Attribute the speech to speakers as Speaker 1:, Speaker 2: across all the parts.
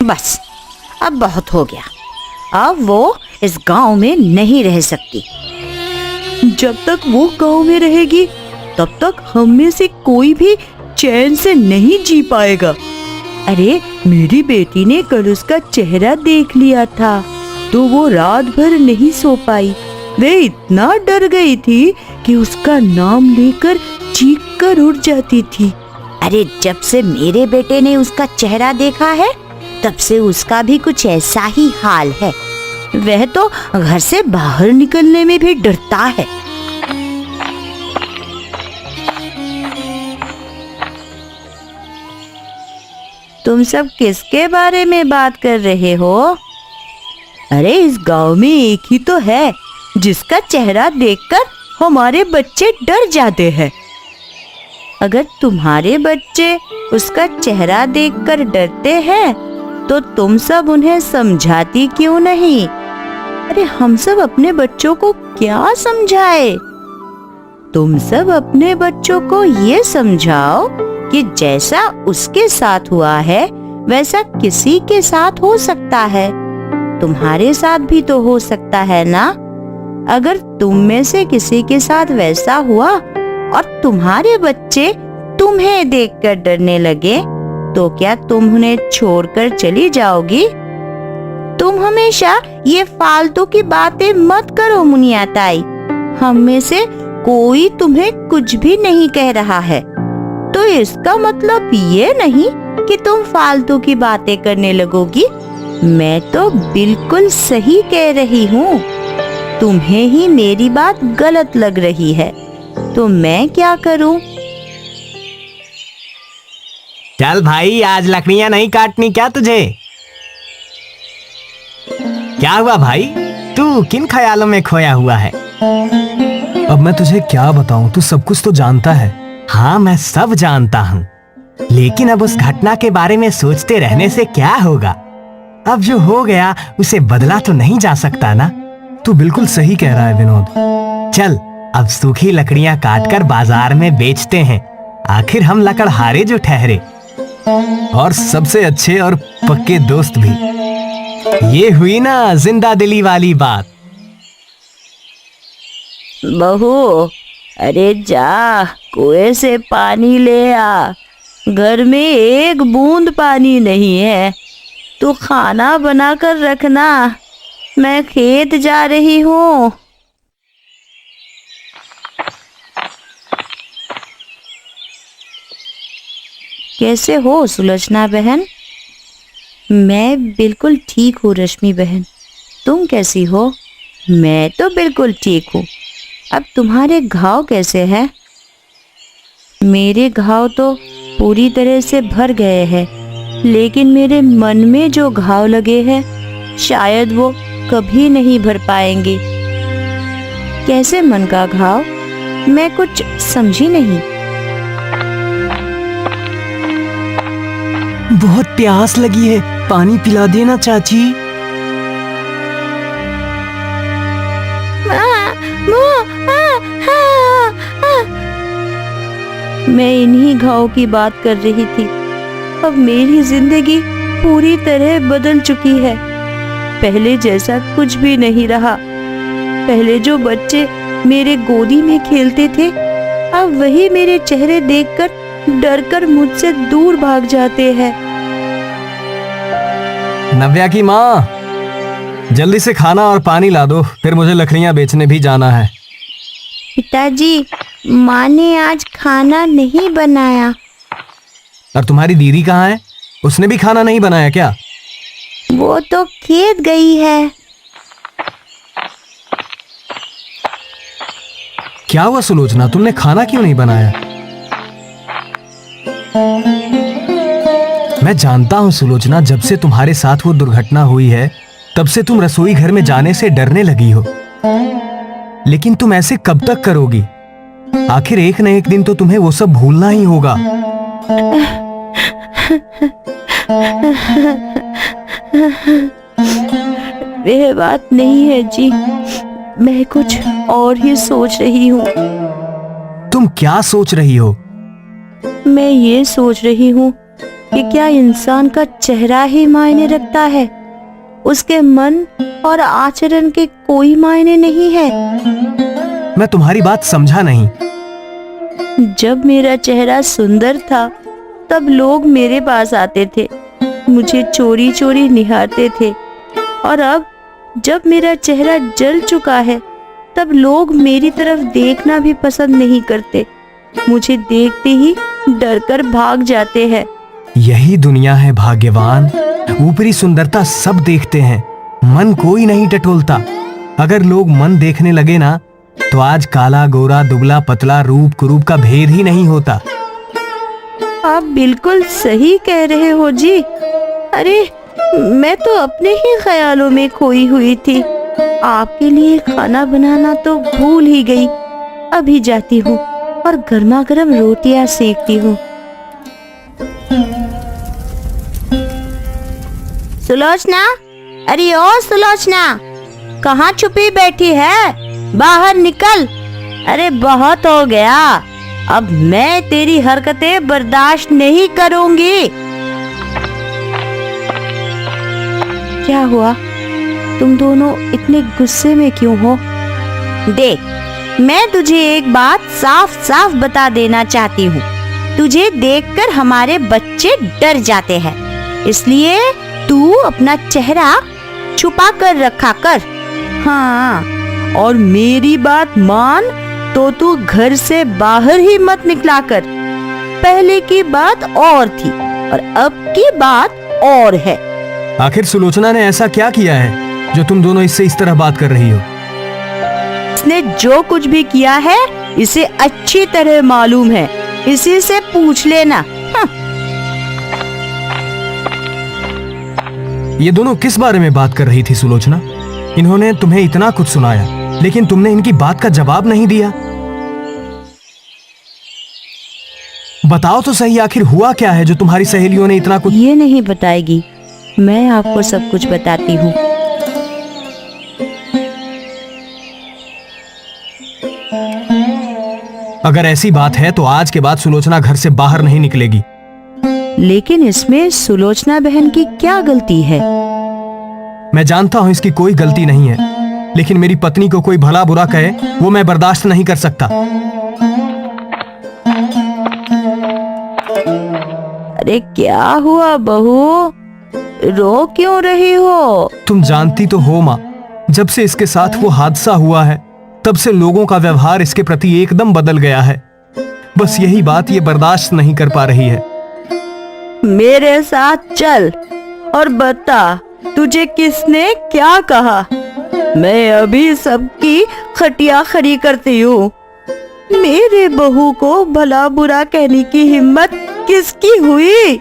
Speaker 1: बस अब बहुत हो गया। अब वो इस गांव में नहीं रह सकती।
Speaker 2: जब तक वो गांव में रहेगी तब तक हम में से कोई भी चैन से नहीं जी पाएगा। अरे मेरी बेटी ने कल उसका चेहरा देख लिया था तो वो रात भर नहीं सो पाई। वे इतना डर गई थी कि उसका नाम लेकर चीख कर उठ जाती थी।
Speaker 1: अरे जब से मेरे बेटे ने उसका चेहरा देखा है तब से उसका भी कुछ ऐसा ही हाल है। वह तो घर से बाहर निकलने में भी डरता है। तुम सब किसके बारे में बात कर रहे हो?
Speaker 2: अरे इस गांव में एक ही तो है जिसका चेहरा देखकर हमारे बच्चे डर जाते हैं।
Speaker 1: अगर तुम्हारे बच्चे उसका चेहरा देखकर डरते हैं तो तुम सब उन्हें समझाती क्यों नहीं?
Speaker 2: अरे हम सब अपने बच्चों को क्या समझाए?
Speaker 1: तुम सब अपने बच्चों को ये समझाओ कि जैसा उसके साथ हुआ है वैसा किसी के साथ हो सकता है। तुम्हारे साथ भी तो हो सकता है ना? अगर तुम में से किसी के साथ वैसा हुआ और तुम्हारे बच्चे तुम्हें देखकर डरने लगे तो क्या तुम उन्हें छोड़कर चली जाओगी? तुम हमेशा ये फालतू की बातें मत करो मुनिया ताई। हम में से कोई तुम्हें कुछ भी नहीं कह रहा है तो इसका मतलब ये नहीं कि तुम फालतू की बातें करने लगोगी। मैं तो बिल्कुल सही कह रही हूँ। तुम्हें ही मेरी बात गलत लग रही है तो मैं क्या करूँ?
Speaker 3: चल भाई, आज लकड़ियां नहीं काटनी क्या तुझे? क्या हुआ भाई, तू किन ख्यालों में खोया हुआ है?
Speaker 4: अब मैं तुझे क्या बताऊं, तू सब कुछ तो जानता है।
Speaker 3: हाँ मैं सब जानता हूँ, लेकिन अब उस घटना के बारे में सोचते रहने से क्या होगा? अब जो हो गया उसे बदला तो नहीं जा सकता ना।
Speaker 4: तू बिल्कुल सही कह रहा है विनोद।
Speaker 3: चल अब सूखी लकड़ियां काटकर बाजार में बेचते हैं। आखिर हम लकड़हारे जो ठहरे,
Speaker 4: और सबसे अच्छे और पक्के दोस्त भी।
Speaker 3: ये हुई ना जिंदा दिली वाली बात।
Speaker 1: बहू, अरे जा कुएं से पानी ले आ। घर में एक बूंद पानी नहीं है। तू खाना बनाकर रखना, मैं खेत जा रही हूँ। कैसे हो सुलोचना बहन? मैं बिल्कुल ठीक हूँ रश्मि बहन, तुम कैसी हो? मैं तो बिल्कुल ठीक हूँ। अब तुम्हारे घाव कैसे हैं? मेरे घाव तो पूरी तरह से भर गए हैं, लेकिन मेरे मन में जो घाव लगे हैं शायद वो कभी नहीं भर पाएंगे। कैसे मन का घाव? मैं कुछ समझी नहीं।
Speaker 4: बहुत प्यास लगी है, पानी पिला देना चाची।
Speaker 2: मैं इन्हीं घाव की बात कर रही थी। अब मेरी जिंदगी पूरी तरह बदल चुकी है। पहले जैसा कुछ भी नहीं रहा। पहले जो बच्चे मेरे गोदी में खेलते थे अब वही मेरे चेहरे देखकर डरकर मुझसे दूर भाग जाते हैं।
Speaker 4: नव्या की माँ, जल्दी से खाना और पानी ला दो, फिर मुझे लकड़ियां बेचने भी जाना है।
Speaker 1: पिताजी, माँ ने आज खाना नहीं बनाया।
Speaker 4: और तुम्हारी दीदी कहाँ है? उसने भी खाना नहीं बनाया क्या?
Speaker 1: वो तो खेत गई है।
Speaker 4: क्या हुआ सुलोचना, तुमने खाना क्यों नहीं बनाया? मैं जानता हूँ सुलोचना, जब से तुम्हारे साथ वो दुर्घटना हुई है तब से तुम रसोई घर में जाने से डरने लगी हो। लेकिन तुम ऐसे कब तक करोगी? आखिर एक न एक दिन तो तुम्हें वो सब भूलना ही होगा।
Speaker 2: वह बात नहीं है जी, मैं कुछ और ही सोच रही हूँ।
Speaker 4: तुम क्या सोच रही हो?
Speaker 2: मैं ये सोच रही हूँ
Speaker 1: कि क्या इंसान का चेहरा ही मायने रखता है, उसके मन और आचरण के कोई मायने नहीं है।
Speaker 4: मैं तुम्हारी बात समझा नहीं।
Speaker 1: जब मेरा चेहरा सुंदर था तब लोग मेरे पास आते थे, मुझे चोरी चोरी निहारते थे, और अब जब मेरा चेहरा जल चुका है तब लोग मेरी तरफ देखना भी पसंद नहीं करते, मुझे देखते ही डरकर भाग जाते हैं।
Speaker 4: यही दुनिया है भाग्यवान। ऊपरी सुंदरता सब देखते हैं, मन कोई नहीं टटोलता। अगर लोग मन देखने लगे ना तो आज काला गोरा दुबला पतला रूप कुरूप का भेद ही नहीं होता।
Speaker 1: आप बिल्कुल सही कह रहे हो जी। अरे मैं तो अपने ही ख्यालों में खोई हुई थी। आपके लिए खाना बनाना तो भूल ही गई। अभी जाती हूँ और गर्मा गर्म रोटियां सेकती हूँ। सुलोचना, अरे ओ सुलोचना, कहाँ छुपी बैठी है? बाहर निकल। अरे बहुत हो गया, अब मैं तेरी हरकतें बर्दाश्त नहीं करूंगी। क्या हुआ? तुम दोनों इतने गुस्से में क्यों हो? देख, मैं तुझे एक बात साफ साफ बता देना चाहती हूँ। तुझे देखकर हमारे बच्चे डर जाते हैं, इसलिए तू अपना चेहरा छुपा कर रखा कर।
Speaker 2: हाँ, और मेरी बात मान तो तू घर से बाहर ही मत निकला कर। पहले की बात और थी और अब की बात और है।
Speaker 4: आखिर सुलोचना ने ऐसा क्या किया है जो तुम दोनों इससे इस तरह बात कर रही हो?
Speaker 2: इसने जो कुछ भी किया है इसे अच्छी तरह मालूम है, इसी से पूछ लेना।
Speaker 4: ये दोनों किस बारे में बात कर रही थी सुलोचना? इन्होंने तुम्हें इतना कुछ सुनाया लेकिन तुमने इनकी बात का जवाब नहीं दिया। बताओ तो सही, आखिर हुआ क्या है जो तुम्हारी सहेलियों ने इतना कुछ?
Speaker 1: ये नहीं बताएगी, मैं आपको सब कुछ बताती हूँ।
Speaker 4: अगर ऐसी बात है तो आज के बाद सुलोचना घर से बाहर नहीं निकलेगी।
Speaker 1: लेकिन इसमें सुलोचना बहन की क्या गलती है?
Speaker 4: मैं जानता हूं इसकी कोई गलती नहीं है, लेकिन मेरी पत्नी को कोई भला बुरा कहे वो मैं बर्दाश्त नहीं कर सकता।
Speaker 1: अरे क्या हुआ बहू, रो क्यों रही हो?
Speaker 4: तुम जानती तो हो माँ, जब से इसके साथ वो हादसा हुआ है तब से लोगों का व्यवहार इसके प्रति एकदम बदल गया है। बस यही बात ये बर्दाश्त नहीं कर पा रही है।
Speaker 2: मेरे साथ चल और बता तुझे किसने क्या कहा। मैं अभी सबकी खटिया खड़ी करती हूँ। मेरे बहू को भला बुरा कहने की हिम्मत किसकी हुई?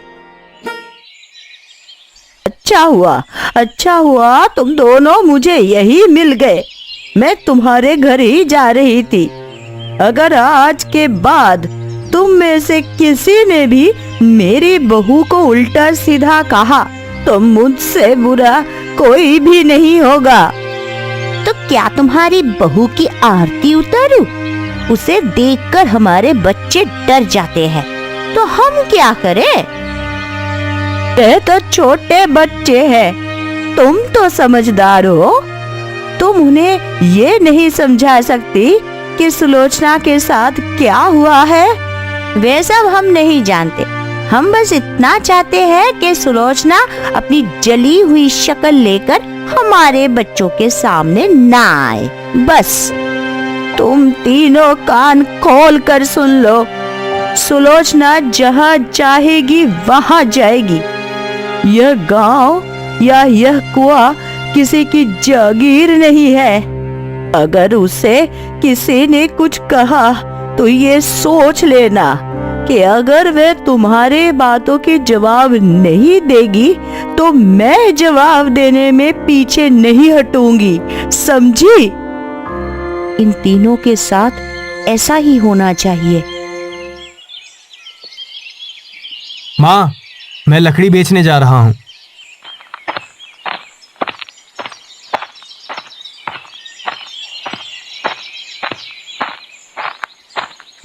Speaker 2: अच्छा हुआ तुम दोनों मुझे यही मिल गए। मैं तुम्हारे घर ही जा रही थी। अगर आज के बाद तुम में से किसी ने भी मेरी बहू को उल्टा सीधा कहा तो मुझसे बुरा कोई भी नहीं होगा।
Speaker 1: तो क्या तुम्हारी बहू की आरती उतारूं? उसे देखकर हमारे बच्चे डर जाते हैं, तो हम क्या करें?
Speaker 2: ये तो छोटे बच्चे हैं, तुम तो समझदार हो। तुम उन्हें ये नहीं समझा सकती कि सुलोचना के साथ क्या हुआ है?
Speaker 1: वे सब हम नहीं जानते। हम बस इतना चाहते हैं कि सुलोचना अपनी जली हुई शक्ल लेकर हमारे बच्चों के सामने ना आए, बस।
Speaker 2: तुम तीनों कान खोल कर सुन लो। सुलोचना जहाँ चाहेगी वहाँ जाएगी। यह गांव या यह कुआं किसी की जागीर नहीं है। अगर उसे किसी ने कुछ कहा तो ये सोच लेना कि अगर वह तुम्हारे बातों के जवाब नहीं देगी तो मैं जवाब देने में पीछे नहीं हटूंगी, समझी?
Speaker 1: इन तीनों के साथ ऐसा ही होना चाहिए।
Speaker 4: माँ, मैं लकड़ी बेचने जा रहा हूँ।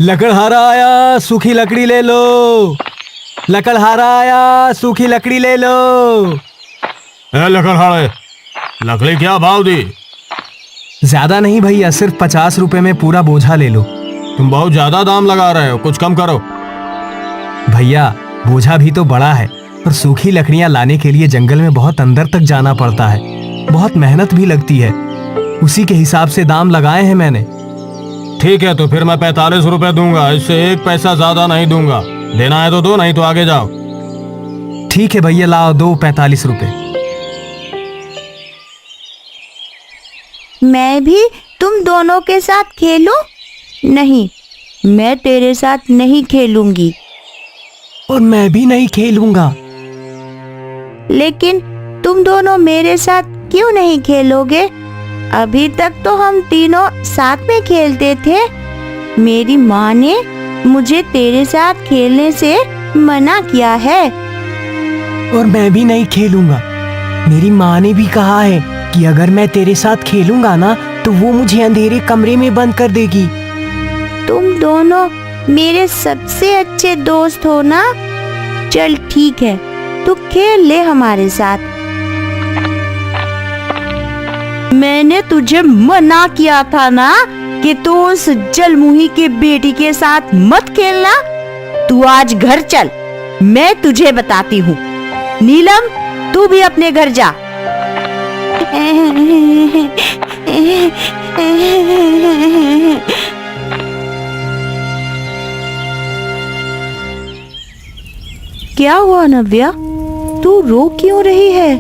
Speaker 4: लकड़हारा आया, सूखी लकड़ी ले लो। लकड़हारा आया, सूखी लकड़ी ले लो।
Speaker 5: ए लकड़हारे, लकड़ी क्या भाव दी?
Speaker 4: ज्यादा नहीं भैया, सिर्फ 50 रुपए में पूरा बोझा ले लो।
Speaker 5: तुम बहुत ज्यादा दाम लगा रहे हो, कुछ कम करो।
Speaker 4: भैया बोझा भी तो बड़ा है, और सूखी लकड़ियां लाने के लिए जंगल में बहुत अंदर तक जाना पड़ता है, बहुत मेहनत भी लगती है। उसी के हिसाब से दाम लगाए हैं मैंने।
Speaker 5: ठीक है, तो फिर मैं 45 रुपए दूंगा, इससे 1 पैसा ज्यादा नहीं दूंगा। देना है तो दो, नहीं तो आगे जाओ।
Speaker 4: ठीक है भैया, लाओ दो 45 रुपए।
Speaker 1: मैं भी तुम दोनों के साथ खेलूं? नहीं, मैं तेरे साथ नहीं खेलूंगी।
Speaker 4: और मैं भी नहीं खेलूंगा।
Speaker 1: लेकिन तुम दोनों मेरे साथ क्यों नहीं खेलोगे? अभी तक तो हम तीनों साथ में खेलते थे। मेरी माँ ने मुझे तेरे साथ खेलने से मना किया है।
Speaker 4: और मैं भी नहीं खेलूंगा। मेरी माँ ने भी कहा है कि अगर मैं तेरे साथ खेलूंगा ना, तो वो मुझे अंधेरे कमरे में बंद कर देगी।
Speaker 1: तुम दोनों मेरे सबसे अच्छे दोस्त हो ना? चल ठीक है, तू खेल ले हमारे साथ। मैंने तुझे मना किया था ना कि तू उस जलमुही के बेटी के साथ मत खेलना। तू आज घर चल, मैं तुझे बताती हूँ। नीलम, तू भी अपने घर जा। क्या हुआ नव्या, तू रो क्यों रही है?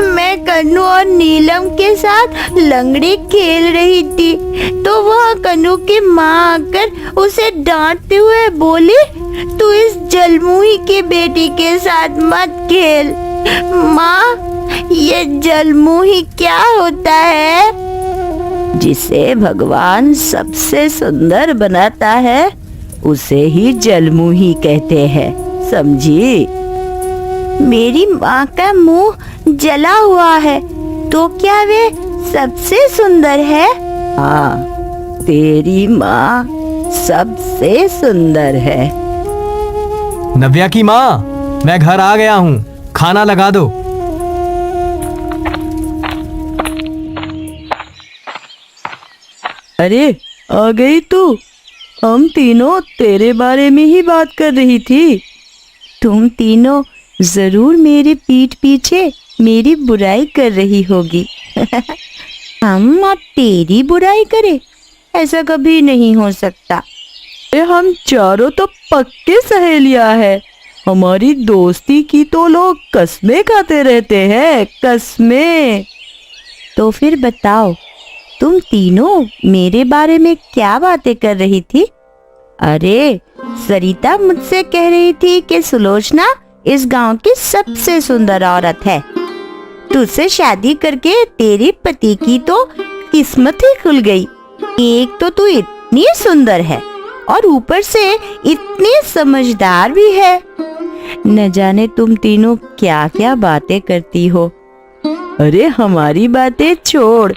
Speaker 1: मैं कन्नू और नीलम के साथ लंगड़ी खेल रही थी, तो वह कन्नू की माँ आकर उसे डांटते हुए बोली, तू इस जलमुही की बेटी के साथ मत खेल। माँ, ये जलमुही क्या होता है? जिसे भगवान सबसे सुंदर बनाता है उसे ही जलमुही कहते हैं, समझी? मेरी माँ का मुंह जला हुआ है, तो क्या वे सबसे सुंदर है? हाँ, तेरी माँ सबसे सुंदर है।
Speaker 4: नव्या की माँ, मैं घर आ गया हूँ, खाना लगा दो।
Speaker 2: अरे आ गई तू? हम तीनों तेरे बारे में ही बात कर रही थी।
Speaker 1: तुम तीनों जरूर मेरे पीठ पीछे मेरी बुराई कर रही होगी। हम अब तेरी बुराई करें? ऐसा कभी नहीं हो सकता।
Speaker 2: अरे हम चारों तो पक्के सहेलियां हैं। हमारी दोस्ती की तो लोग कसमें खाते रहते हैं, कसमें।
Speaker 1: तो फिर बताओ, तुम तीनों मेरे बारे में क्या बातें कर रही थी? अरे, सरिता मुझसे कह रही थी कि सुलोचना इस गांव की सबसे सुंदर औरत है। तुझसे शादी करके तेरे पति की तो किस्मत ही खुल गई। एक तो तू इतनी सुंदर है और ऊपर से इतनी समझदार भी है। न जाने तुम तीनों क्या क्या बातें करती हो।
Speaker 2: अरे हमारी बातें छोड़,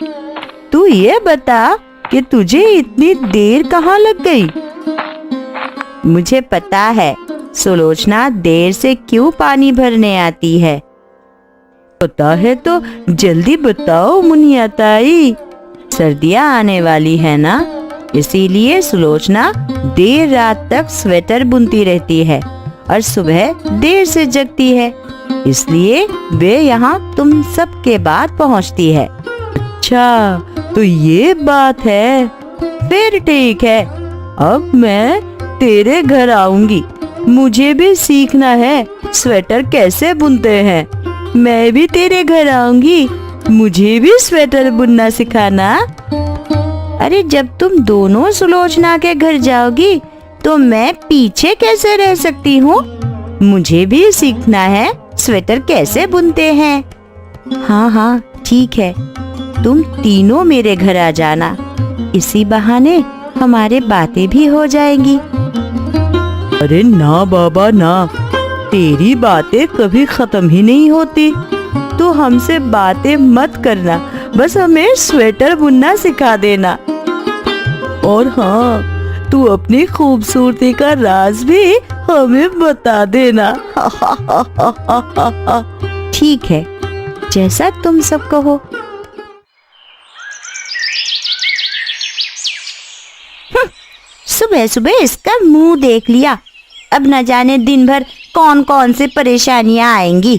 Speaker 2: तू ये बता कि तुझे इतनी देर कहाँ लग गई?
Speaker 1: मुझे पता है सुलोचना देर से क्यों पानी भरने आती है।
Speaker 2: पता है तो जल्दी बताओ मुनिया ताई।
Speaker 1: सर्दियाँ आने वाली है ना, इसीलिए सुलोचना देर रात तक स्वेटर बुनती रहती है और सुबह देर से जगती है। इसलिए वे यहाँ तुम सबके बाद पहुँचती है।
Speaker 2: अच्छा, तो ये बात है। फिर ठीक है, अब मैं तेरे घर आऊंगी। मुझे भी सीखना है स्वेटर कैसे बुनते हैं। मैं भी तेरे घर आऊंगी, मुझे भी स्वेटर बुनना सिखाना।
Speaker 1: अरे जब तुम दोनों सुलोचना के घर जाओगी तो मैं पीछे कैसे रह सकती हूँ? मुझे भी सीखना है स्वेटर कैसे बुनते हैं। हाँ हाँ ठीक है, तुम तीनों मेरे घर आ जाना। इसी बहाने हमारे बातें भी हो जाएंगी।
Speaker 2: अरे ना बाबा ना, तेरी बातें कभी खत्म ही नहीं होती। तू हमसे बातें मत करना, बस हमें स्वेटर बुनना सिखा देना। और हाँ, तू अपनी खूबसूरती का राज भी हमें बता देना।
Speaker 1: ठीक है, जैसा तुम सब कहो। सुबह सुबह इसका मुंह देख लिया। अब न जाने दिन भर कौन कौन से परेशानियां आएंगी।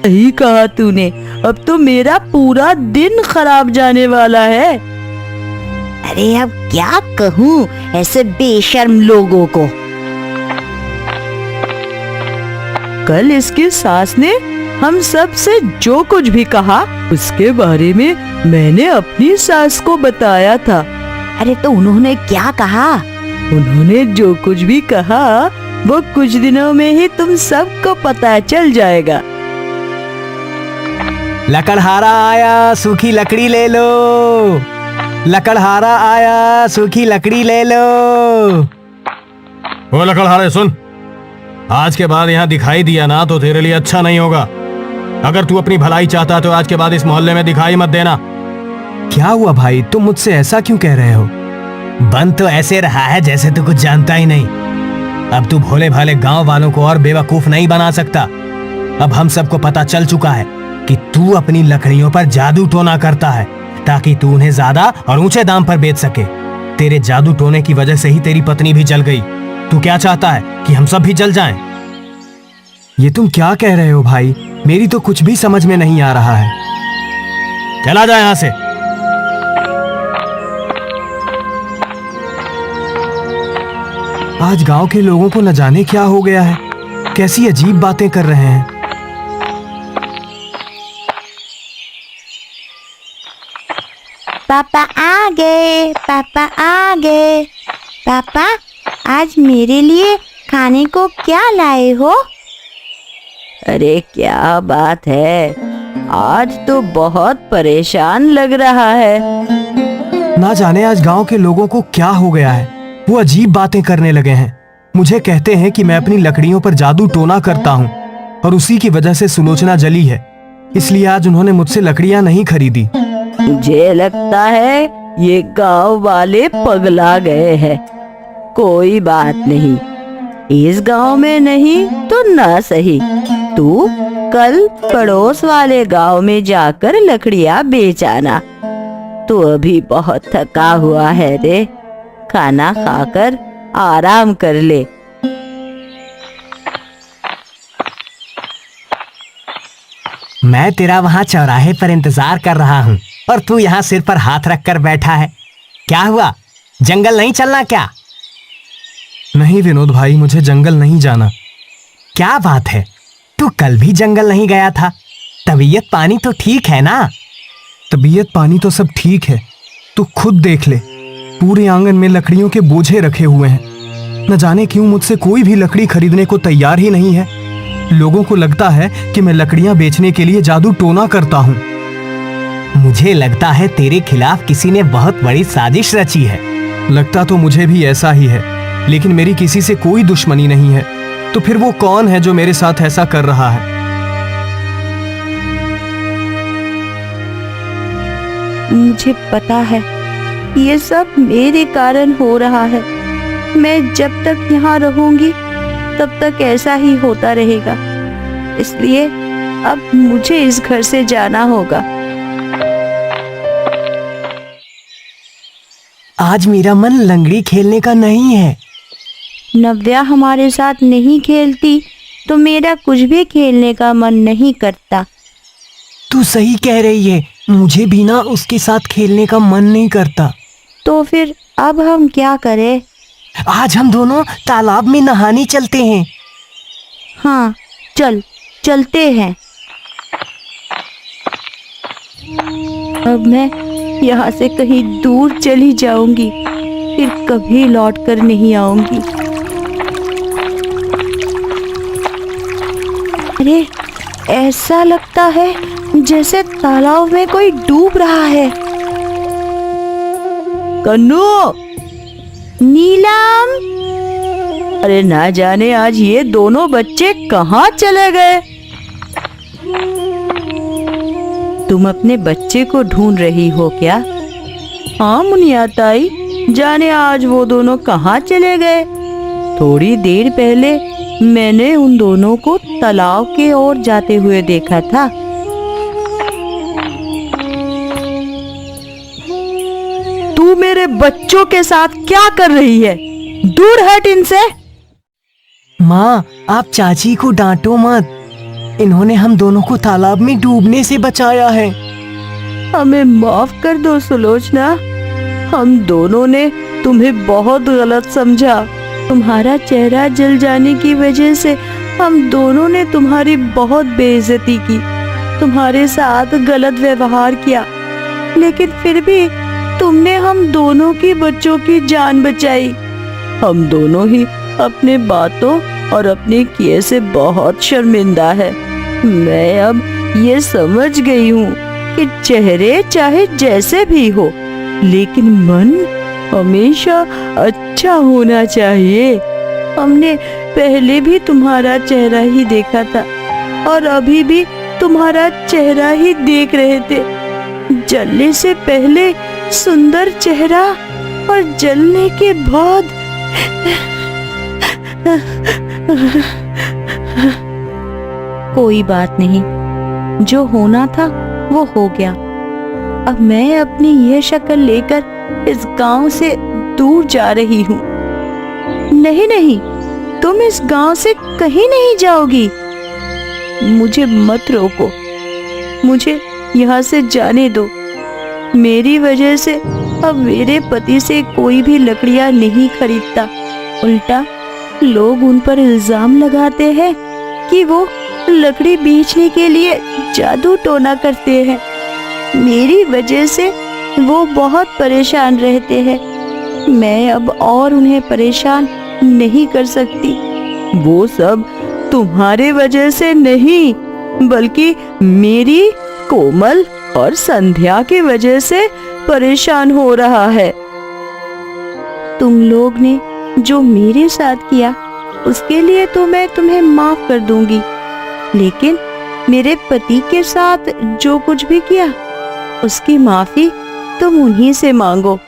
Speaker 2: सही कहा तूने, अब तो मेरा पूरा दिन खराब जाने वाला है।
Speaker 1: अरे अब क्या कहूँ ऐसे बेशर्म लोगों को।
Speaker 2: कल इसकी सास ने हम सब से जो कुछ भी कहा उसके बारे में मैंने अपनी सास को बताया था।
Speaker 1: अरे तो उन्होंने क्या कहा?
Speaker 2: उन्होंने जो कुछ भी कहा वो कुछ दिनों में ही तुम सबको पता चल जाएगा।
Speaker 3: लकड़हारा आया, सूखी लकड़ी ले लो। लकड़हारा आया, सूखी लकड़ी ले लो।
Speaker 5: ओ लकड़हारे सुन, आज के बाद यहाँ दिखाई दिया ना तो तेरे लिए अच्छा नहीं होगा। अगर तू अपनी भलाई चाहता तो आज के बाद इस मोहल्ले में दिखाई मत देना।
Speaker 4: क्या हुआ भाई, तुम मुझसे ऐसा क्यों कह रहे हो?
Speaker 3: बन तो ऐसे रहा है जैसे तू कुछ जानता ही नहीं। अब तू भोले भाले गांव वालों को और बेवकूफ नहीं बना सकता। अब हम सबको पता चल चुका है कि तू अपनी लकड़ियों पर जादू टोना करता है ताकि तू उन्हें ज्यादा और ऊंचे दाम पर बेच सके। तेरे जादू टोने की वजह से ही तेरी पत्नी भी जल गई। तू क्या चाहता है कि हम सब भी जल जाएं?
Speaker 4: ये तुम क्या कह रहे हो भाई? मेरी तो कुछ भी समझ में नहीं आ रहा है।
Speaker 5: चला जा यहाँ से।
Speaker 4: आज गांव के लोगों को न जाने क्या हो गया है, कैसी अजीब बातें कर रहे हैं।
Speaker 1: पापा आ गए, पापा आ गए। पापा, आज मेरे लिए खाने को क्या लाए हो?
Speaker 2: अरे क्या बात है, आज तो बहुत परेशान लग रहा है।
Speaker 4: ना जाने आज गांव के लोगों को क्या हो गया है, वो अजीब बातें करने लगे हैं। मुझे कहते हैं कि मैं अपनी लकड़ियों पर जादू टोना करता हूँ और उसी की वजह से सुलोचना जली है, इसलिए आज उन्होंने मुझसे लकड़ियां नहीं खरीदी।
Speaker 2: मुझे लगता है ये गांव वाले पगला गए हैं। कोई बात नहीं, इस गांव में नहीं तो ना सही, तू कल पड़ोस वाले गांव में जाकर लकड़ियां बेच आना। तू अभी बहुत थका हुआ है रे, खाना खाकर आराम कर ले।
Speaker 3: मैं तेरा वहाँ चौराहे पर इंतजार कर रहा हूँ और तू यहाँ सिर पर हाथ रखकर बैठा है। क्या हुआ, जंगल नहीं चलना क्या?
Speaker 4: नहीं विनोद भाई, मुझे जंगल नहीं जाना।
Speaker 3: क्या बात है, तू कल भी जंगल नहीं गया था? तबीयत पानी तो ठीक है ना?
Speaker 4: तबीयत पानी तो सब ठीक है, तू खुद देख ले, पूरे आंगन में लकड़ियों के बोझे रखे हुए हैं। न जाने क्यों मुझसे कोई भी लकड़ी खरीदने को तैयार ही नहीं है। लोगों को लगता है कि मैं लकड़ियां बेचने के लिए जादू टोना करता हूँ।
Speaker 3: मुझे लगता है तेरे खिलाफ किसी ने बहुत बड़ी साजिश रची है।
Speaker 4: लगता तो मुझे भी ऐसा ही है, लेकिन मेरी किसी से कोई दुश्मनी नहीं है। तो फिर वो कौन है जो मेरे साथ ऐसा कर रहा है?
Speaker 1: मुझे पता है ये सब मेरे कारण हो रहा है। मैं जब तक यहाँ रहूंगी तब तक ऐसा ही होता रहेगा, इसलिए अब मुझे इस घर से जाना होगा।
Speaker 3: आज मेरा मन लंगड़ी खेलने का नहीं है।
Speaker 1: नव्या हमारे साथ नहीं खेलती तो मेरा कुछ भी खेलने का मन नहीं करता।
Speaker 3: तू सही कह रही है, मुझे भी ना उसके साथ खेलने का मन नहीं करता।
Speaker 1: तो फिर अब हम क्या करें?
Speaker 3: आज हम दोनों तालाब में नहाने चलते हैं।
Speaker 1: हाँ, चलते हैं। अब मैं यहाँ से कहीं दूर चली जाऊंगी, फिर कभी लौट कर नहीं आऊंगी। अरे, ऐसा लगता है जैसे तालाब में कोई डूब रहा है।
Speaker 2: कन्नू,
Speaker 1: नीलम,
Speaker 2: अरे ना जाने आज ये दोनों बच्चे कहाँ चले गए। तुम अपने बच्चे को ढूंढ रही हो क्या? हाँ मुनिया ताई, जाने आज वो दोनों कहाँ चले गए। थोड़ी देर पहले मैंने उन दोनों को तालाब के ओर जाते हुए देखा था। तू मेरे बच्चों के साथ क्या कर रही है? दूर हट इनसे।
Speaker 4: माँ, आप चाची को डांटो मत। इन्होंने हम दोनों को तालाब में डूबने से बचाया है।
Speaker 2: हमें माफ कर दो सुलोचना, हम दोनों ने तुम्हें बहुत गलत समझा। तुम्हारा चेहरा जल जाने की वजह से हम दोनों ने तुम्हारी बहुत बेइज्जती की, तुम्हारे साथ गलत व्यवहार किया, लेकिन फिर भी तुमने हम दोनों की बच्चों की जान बचाई। हम दोनों ही अपने बातों और अपने किए से बहुत शर्मिंदा है। मैं अब ये समझ गई हूँ कि चेहरे चाहे जैसे भी हो, लेकिन मन हमेशा अच्छा होना चाहिए। हमने पहले भी तुम्हारा चेहरा ही देखा था और अभी भी तुम्हारा चेहरा ही देख रहे थे। जलने से पहले सुंदर चेहरा और जलने के बाद
Speaker 1: कोई बात नहीं, जो होना था वो हो गया। अब मैं अपनी यह शक्ल लेकर इस गांव से दूर जा रही हूँ। नहीं नहीं, तुम इस गांव से कहीं नहीं जाओगी। मुझे मत रोको, मुझे यहाँ से जाने दो। मेरी वजह से अब मेरे पति से कोई भी लकड़ियाँ नहीं खरीदता। उल्टा लोग उन पर इल्जाम लगाते हैं कि वो लकड़ी बेचने के लिए जादू टोना करते हैं। मेरी वजह से वो बहुत परेशान रहते हैं। मैं अब और उन्हें परेशान नहीं कर सकती।
Speaker 2: वो सब तुम्हारे वजह से नहीं, बल्कि मेरी, कोमल और संध्या की वजह से परेशान हो रहा है।
Speaker 1: तुम लोग ने जो मेरे साथ किया उसके लिए तो मैं तुम्हें माफ कर दूंगी, लेकिन मेरे पति के साथ जो कुछ भी किया उसकी माफी तुम उन्हीं से मांगो।